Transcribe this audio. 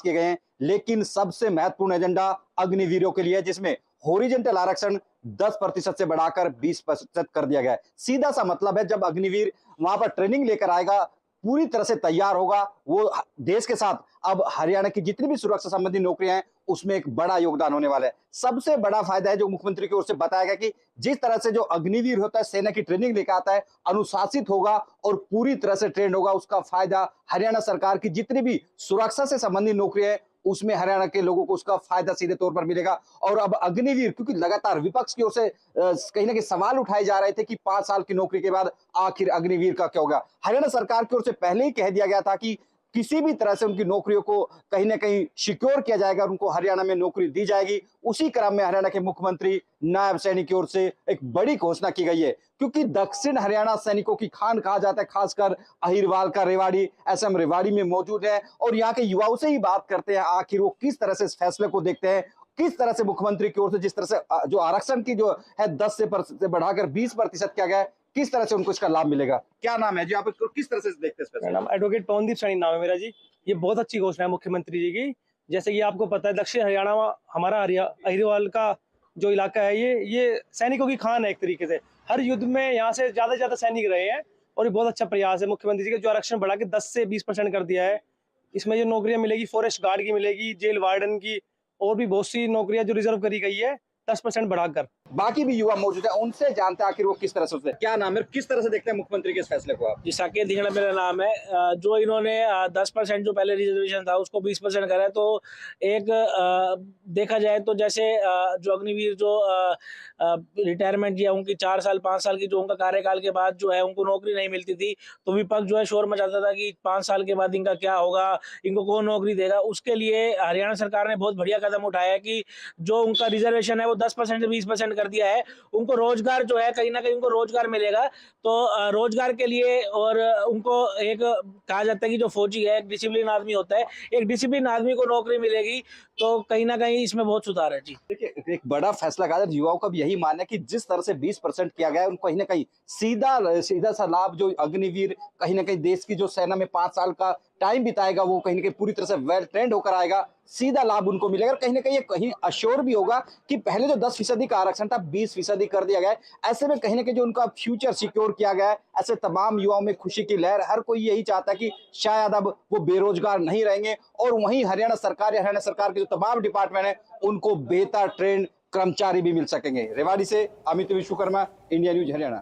किए गए हैं, लेकिन सबसे महत्वपूर्ण एजेंडा अग्निवीरों के लिए है, जिसमें हॉरिजॉन्टल आरक्षण 10% से बढ़ाकर 20% कर दिया गया है। सीधा सा मतलब है, जब अग्निवीर वहां पर ट्रेनिंग लेकर आएगा, पूरी तरह से तैयार होगा, वो देश के साथ अब हरियाणा की जितनी भी सुरक्षा संबंधी नौकरियां हैं, उसमें एक बड़ा योगदान होने वाला है। सबसे बड़ा फायदा है जो मुख्यमंत्री की ओर से बताया गया कि जिस तरह से जो अग्निवीर होता है, सेना की ट्रेनिंग लेकर आता है, अनुशासित होगा और पूरी तरह से ट्रेंड होगा, उसका फायदा हरियाणा सरकार की जितनी भी सुरक्षा से संबंधित नौकरियां हैं, उसमें हरियाणा के लोगों को उसका फायदा सीधे तौर पर मिलेगा। और अब अग्निवीर, क्योंकि लगातार विपक्ष की ओर से कहीं ना कहीं सवाल उठाए जा रहे थे कि 5 साल की नौकरी के बाद आखिर अग्निवीर का क्या होगा, हरियाणा सरकार की ओर से पहले ही कह दिया गया था कि किसी भी तरह से उनकी नौकरियों को कहीं ना कहीं सिक्योर किया जाएगा और उनको हरियाणा में नौकरी दी जाएगी। उसी क्रम में हरियाणा के मुख्यमंत्री नायब सैनी की ओर से एक बड़ी घोषणा की गई है, क्योंकि दक्षिण हरियाणा सैनिकों की खान कहा जाता है, खासकर अहिरवाल का रेवाड़ी, एसएम रेवाड़ी में मौजूद है। और यहाँ के युवाओं से ही बात करते हैं, आखिर वो किस तरह से इस फैसले को देखते हैं, किस तरह से मुख्यमंत्री की ओर से जिस तरह से जो आरक्षण की जो है 10 से बढ़ाकर 20% किया गया है, किस तरह से उनको इसका लाभ मिलेगा। क्या नाम है जी, आप इसको किस तरह से देखते हैं इस फैसले? मेरा नाम एडवोकेट पवनदीप सैनी नाम है मेरा जी। ये बहुत अच्छी घोषणा है मुख्यमंत्री जी की। जैसे कि आपको पता है, दक्षिण हरियाणा में हमारा अहिरवाल का जो इलाका है, ये सैनिकों की खान है एक तरीके से। हर युद्ध में यहाँ से ज्यादा सैनिक रहे हैं और ये बहुत अच्छा प्रयास है मुख्यमंत्री जी का, जो आरक्षण बढ़ा के 10 से 20% कर दिया है। इसमें जो नौकरियां मिलेगी, फॉरेस्ट गार्ड की मिलेगी, जेल वार्डन की, और भी बहुत सी नौकरियां जो रिजर्व करी गई है 10% बढ़ाकर। बाकी भी युवा मौजूद है, उनसे जानते हैं आखिर वो किस तरह से सोचते हैं। क्या नाम है, किस तरह से देखते हैं मुख्यमंत्री के इस फैसले को आप? जी, साकेत धिंगड़ा मेरा नाम है। जो इन्होंने 10% जो पहले रिजर्वेशन था उसको 20% करा है, तो एक देखा जाए तो जैसे जो अग्निवीर जो रिटायरमेंट किया, उनकी 4 साल 5 साल की जो उनका कार्यकाल के बाद जो है उनको नौकरी नहीं मिलती थी, तो विपक्ष जो है शोर मचाता था कि 5 साल के बाद इनका क्या होगा, इनको कौन नौकरी देगा। उसके लिए हरियाणा सरकार ने बहुत बढ़िया कदम उठाया है कि जो उनका रिजर्वेशन है वो 10% से 20% कर दिया है। उनको रोजगार जो है, कहीं ना कहीं उनको रोजगार मिलेगा, तो रोजगार के लिए, और उनको एक कहा जाता है कि जो फौजी है एक डिसिप्लिन आदमी होता है, एक डिसिप्लिन आदमी को नौकरी मिलेगी, तो कहीं ना कहीं इसमें बहुत सुधार है जी। देखिए, एक बड़ा फैसला कहा जाए, युवाओं का भी यही मानना है कि जिस तरह से 20% किया गया है, उनको कहीं ना कहीं सीधा सा लाभ जो अग्निवीर कहीं ना कहीं देश की जो सेना में 5 साल का टाइम बिताएगा, वो कहीं ना कहीं पूरी तरह से वेल ट्रेंड होकर आएगा, सीधा लाभ उनको मिलेगा। और कहीं ना कहीं ये कहीं अश्योर भी होगा कि पहले जो 10% का आरक्षण था 20% कर दिया गया है। ऐसे में कहीं ना कहीं जो उनका फ्यूचर सिक्योर किया गया है, ऐसे तमाम युवाओं में खुशी की लहर, हर कोई यही चाहता है कि शायद अब वो बेरोजगार नहीं रहेंगे और वहीं हरियाणा सरकार या हरियाणा सरकार के जो तमाम डिपार्टमेंट है, उनको बेहतर ट्रेंड कर्मचारी भी मिल सकेंगे। रेवाड़ी से अमित विश्वकर्मा, इंडिया न्यूज हरियाणा।